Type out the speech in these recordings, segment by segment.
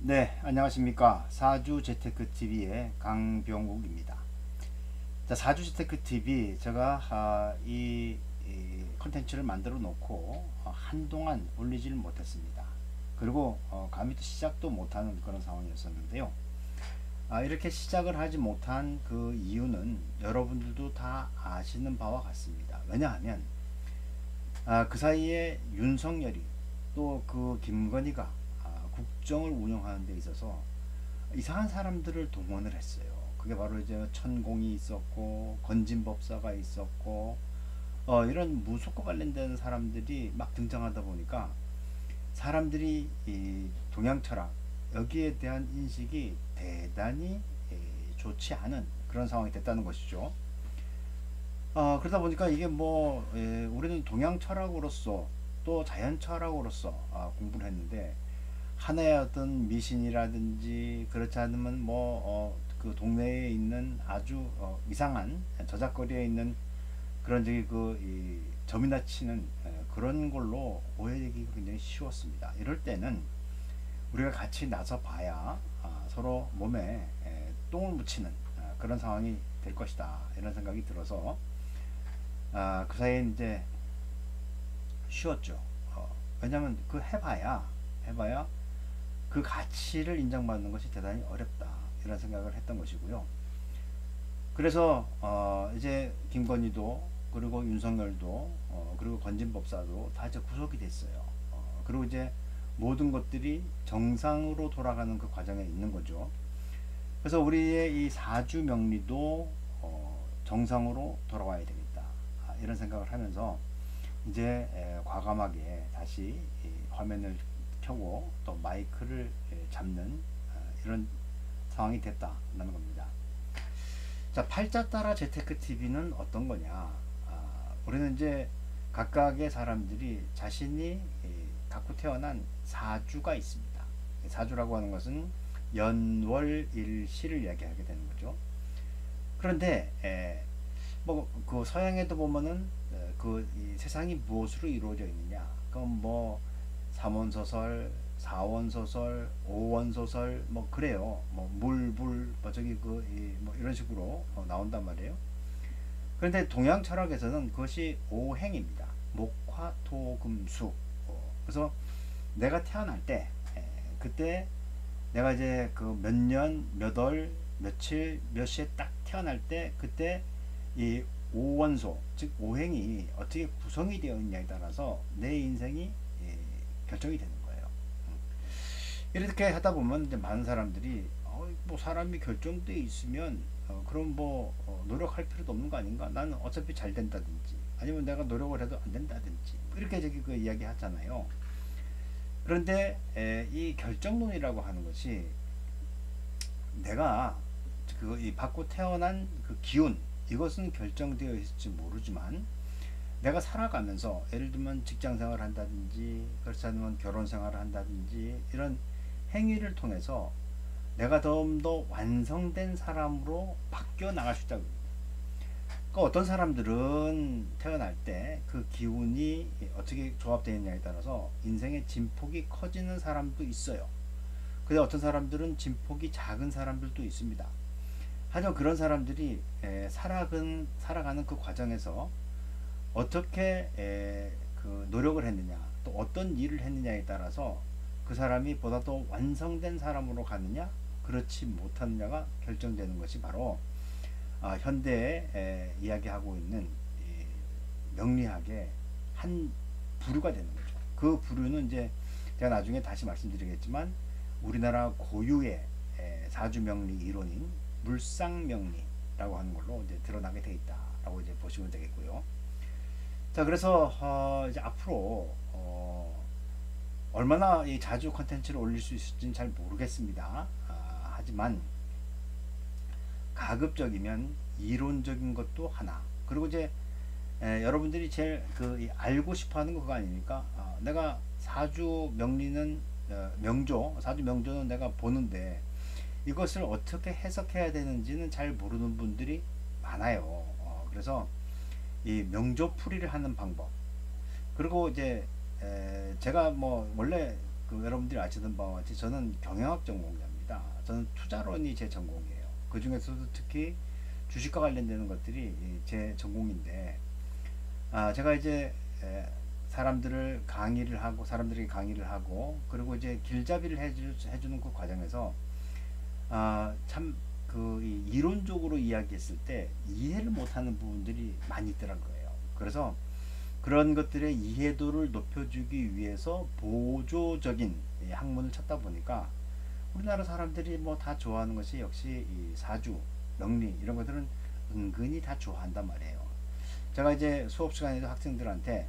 네, 안녕하십니까. 사주 재테크 TV의 강병욱입니다. 자, 사주 재테크 TV 제가 이 컨텐츠를 만들어 놓고 한동안 올리지를 못했습니다. 그리고 감히 또 시작도 못하는 그런 상황이었었는데요. 이렇게 시작을 하지 못한 그 이유는 여러분들도 다 아시는 바와 같습니다. 왜냐하면 그 사이에 윤석열이 또 그 김건희가 국정을 운영하는 데 있어서 이상한 사람들을 동원을 했어요. 그게 바로 이제 천공이 있었고 건진법사가 있었고 이런 무속과 관련된 사람들이 막 등장하다 보니까 사람들이 이 동양 철학 여기에 대한 인식이 대단히 좋지 않은 그런 상황이 됐다는 것이죠. 그러다 보니까 이게 뭐 우리는 동양 철학으로서 또 자연 철학으로서 공부를 했는데 하나의 어떤 미신이라든지 그렇지 않으면 그 동네에 있는 아주 이상한 저작거리에 있는 그런 저기 이 점이나 치는 그런 걸로 오해되기가 굉장히 쉬웠습니다. 이럴 때는 우리가 같이 나서 봐야 서로 몸에 똥을 묻히는 그런 상황이 될 것이다 이런 생각이 들어서 그 사이에 이제 쉬웠죠. 왜냐면 그 해봐야 그 가치를 인정받는 것이 대단히 어렵다 이런 생각을 했던 것이고요. 그래서 이제 김건희도 그리고 윤석열도 그리고 건진법사도 다 이제 구속이 됐어요. 그리고 이제 모든 것들이 정상으로 돌아가는 그 과정에 있는 거죠. 그래서 우리의 이 사주 명리도 정상으로 돌아와야 되겠다 이런 생각을 하면서 이제 과감하게 다시 화면을 켜고 또 마이크를 잡는 이런 상황이 됐다는 겁니다. 자, 팔자 따라 재테크 TV는 어떤 거냐? 우리는 이제 각각의 사람들이 자신이 갖고 태어난 사주가 있습니다. 사주라고 하는 것은 연월일시를 이야기하게 되는 거죠. 그런데 뭐 그 서양에도 보면은 이 세상이 무엇으로 이루어져 있느냐? 그럼 뭐 3원 소설, 4원 소설, 5원 소설 뭐 그래요. 뭐 물불 뭐 저기 뭐 이런 식으로 나온단 말이에요. 그런데 동양 철학에서는 그것이 오행입니다. 목화토금수. 그래서 내가 태어날 때 그때 내가 이제 그 몇 년, 몇 월, 며칠, 몇 시에 딱 태어날 때 그때 이 오원소 즉 오행이 어떻게 구성이 되어 있냐에 따라서 내 인생이 결정이 되는 거예요. 이렇게 하다 보면 이제 많은 사람들이 뭐 사람이 결정되어 있으면 그럼 뭐 노력할 필요도 없는 거 아닌가? 나는 어차피 잘 된다든지 아니면 내가 노력을 해도 안 된다든지 이렇게 저기 그 이야기 하잖아요. 그런데 이 결정론이라고 하는 것이 내가 이 받고 태어난 그 기운 이것은 결정되어 있을지 모르지만 내가 살아가면서 예를 들면 직장생활을 한다든지 그렇지 않으면 결혼생활을 한다든지 이런 행위를 통해서 내가 좀 더 완성된 사람으로 바뀌어 나갈 수 있다고 합니다. 그러니까 어떤 사람들은 태어날 때 그 기운이 어떻게 조합되어 있냐에 따라서 인생의 진폭이 커지는 사람도 있어요. 근데 어떤 사람들은 진폭이 작은 사람들도 있습니다. 하지만 그런 사람들이 살아가는 그 과정에서 어떻게 그 노력을 했느냐 또 어떤 일을 했느냐에 따라서 그 사람이 보다 더 완성된 사람으로 가느냐 그렇지 못하느냐가 결정되는 것이 바로 현대에 이야기하고 있는 명리학의 한 부류가 되는 거죠. 그 부류는 이제 제가 나중에 다시 말씀드리겠지만 우리나라 고유의 사주명리 이론인 물상명리라고 하는 걸로 이제 드러나게 돼 있다라고 이제 보시면 되겠고요. 자, 그래서 이제 앞으로 얼마나 이 자주 컨텐츠를 올릴 수 있을지는 잘 모르겠습니다. 하지만 가급적이면 이론적인 것도 하나 그리고 이제 여러분들이 제일 알고 싶어하는 거 그거 아닙니까? 내가 사주 명리는 사주 명조는 내가 보는데 이것을 어떻게 해석해야 되는지는 잘 모르는 분들이 많아요. 그래서 이 명조풀이를 하는 방법 그리고 이제 제가 뭐 원래 그 여러분들이 아시는 바와 같이 저는 경영학 전공자입니다. 저는 투자론이 제 전공이에요. 그 중에서도 특히 주식과 관련되는 것들이 제 전공인데, 제가 이제 사람들을 강의를 하고 사람들에게 강의를 하고 그리고 이제 길잡이를 해주는 그 과정에서 참 이론적으로 이야기했을 때 이해를 못하는 부분들이 많이 있더라고요. 그래서 그런 것들의 이해도를 높여주기 위해서 보조적인 학문을 찾다 보니까 우리나라 사람들이 뭐 다 좋아하는 것이 역시 이 사주, 명리 이런 것들은 은근히 다 좋아한단 말이에요. 제가 이제 수업 시간에도 학생들한테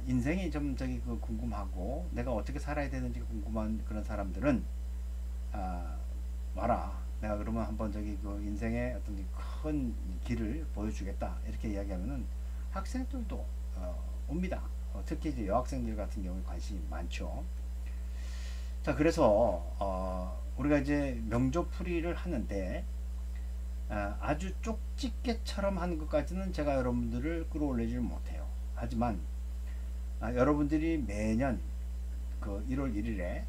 인생이 좀 궁금하고 내가 어떻게 살아야 되는지 궁금한 그런 사람들은 와라. 내가 그러면 한번 인생의 어떤 큰 길을 보여주겠다. 이렇게 이야기하면은 학생들도 옵니다. 특히 이제 여학생들 같은 경우에 관심이 많죠. 자, 그래서 우리가 이제 명조풀이를 하는데 아주 쪽집게처럼 하는 것까지는 제가 여러분들을 끌어올리지 못해요. 하지만 여러분들이 매년 그 1월 1일에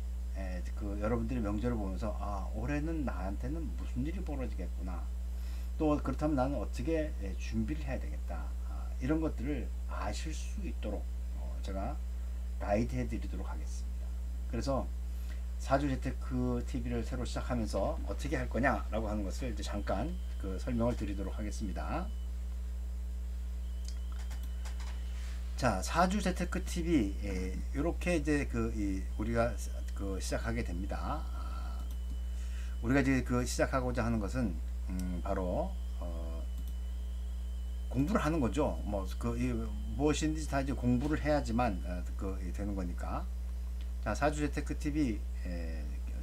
여러분들이 명절을 보면서 올해는 나한테는 무슨 일이 벌어지겠구나. 또 그렇다면 나는 어떻게 준비를 해야 되겠다. 이런 것들을 아실 수 있도록 제가 가이드 해드리도록 하겠습니다. 그래서 사주 재테크 TV를 새로 시작하면서 어떻게 할 거냐라고 하는 것을 이제 잠깐 설명을 드리도록 하겠습니다. 자, 사주 재테크 TV 이렇게 이제 우리가 시작하게 됩니다. 우리가 이제 시작하고자 하는 것은 바로 공부를 하는 거죠. 무엇인지 다 이제 공부를 해야지만 되는 거니까. 자, 사주 재테크 TV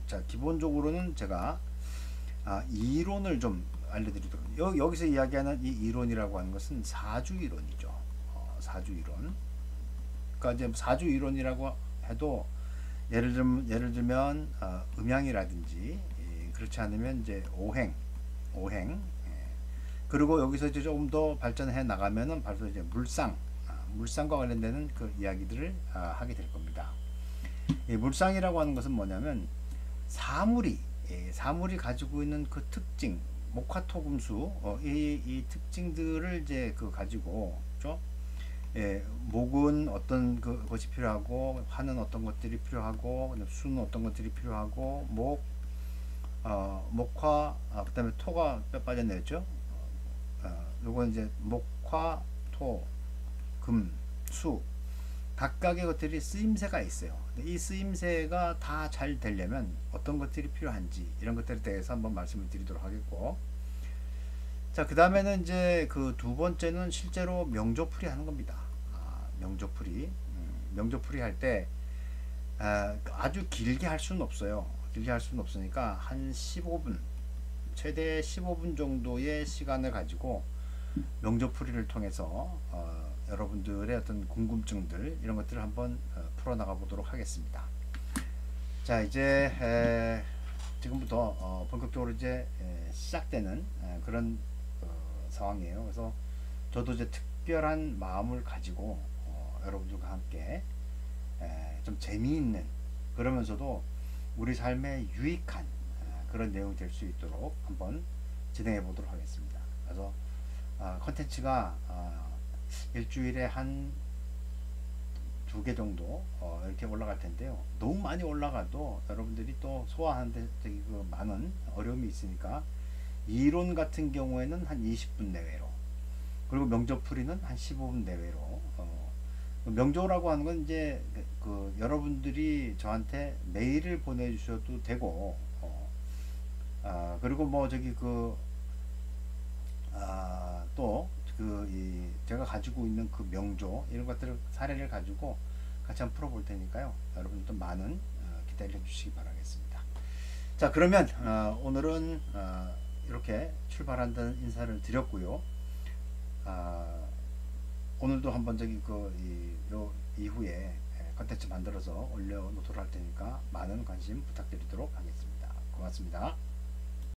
자, 기본적으로는 제가 이론을 좀 알려드리도록. 여기서 이야기하는 이 이론이라고 하는 것은 사주 이론이죠. 사주 이론. 그러니까 이제 사주 이론이라고 해도 예를 들면 음양이라든지 그렇지 않으면 이제 오행. 그리고 여기서 이제 조금 더 발전해 나가면은 바로 이제 물상과 관련되는 그 이야기들을 하게 될 겁니다. 이 물상이라고 하는 것은 뭐냐면 사물이 가지고 있는 그 특징, 목화토금수 이 특징들을 이제 가지고, 그렇죠? 목은 어떤 것이 필요하고, 화는 어떤 것들이 필요하고, 수는 어떤 것들이 필요하고, 목화, 그다음에 토가 뼈 빠졌네요. 요건 이제 목화, 토, 금, 수 각각의 것들이 쓰임새가 있어요. 이 쓰임새가 다 잘 되려면 어떤 것들이 필요한지 이런 것들에 대해서 한번 말씀을 드리도록 하겠고, 자, 그 다음에는 이제 두 번째는 실제로 명조풀이 하는 겁니다. 명조풀이 할 때 아주 길게 할 수는 없어요. 길게 할 수는 없으니까 한 15분, 최대 15분 정도의 시간을 가지고 명조풀이를 통해서 여러분들의 어떤 궁금증들 이런 것들을 한번 풀어나가 보도록 하겠습니다. 자, 이제 지금부터 본격적으로 이제 시작되는 그런 상황이에요. 그래서 저도 이제 특별한 마음을 가지고 여러분들과 함께 좀 재미있는, 그러면서도 우리 삶에 유익한 그런 내용이 될 수 있도록 한번 진행해 보도록 하겠습니다. 그래서 컨텐츠가 일주일에 한 2개 정도 이렇게 올라갈 텐데요. 너무 많이 올라가도 여러분들이 또 소화하는데 많은 어려움이 있으니까 이론 같은 경우에는 한 20분 내외로, 그리고 명조풀이는 한 15분 내외로. 명조라고 하는 건 이제 여러분들이 저한테 메일을 보내주셔도 되고, 그리고 또 제가 가지고 있는 그 명조 이런 것들을 사례를 가지고 같이 한번 풀어볼 테니까요. 여러분들도 많은 기대를 해주시기 바라겠습니다. 자, 그러면 오늘은 이렇게 출발한다는 인사를 드렸고요. 오늘도 한번 요 이후에 컨텐츠 만들어서 올려놓도록 할 테니까 많은 관심 부탁드리도록 하겠습니다. 고맙습니다.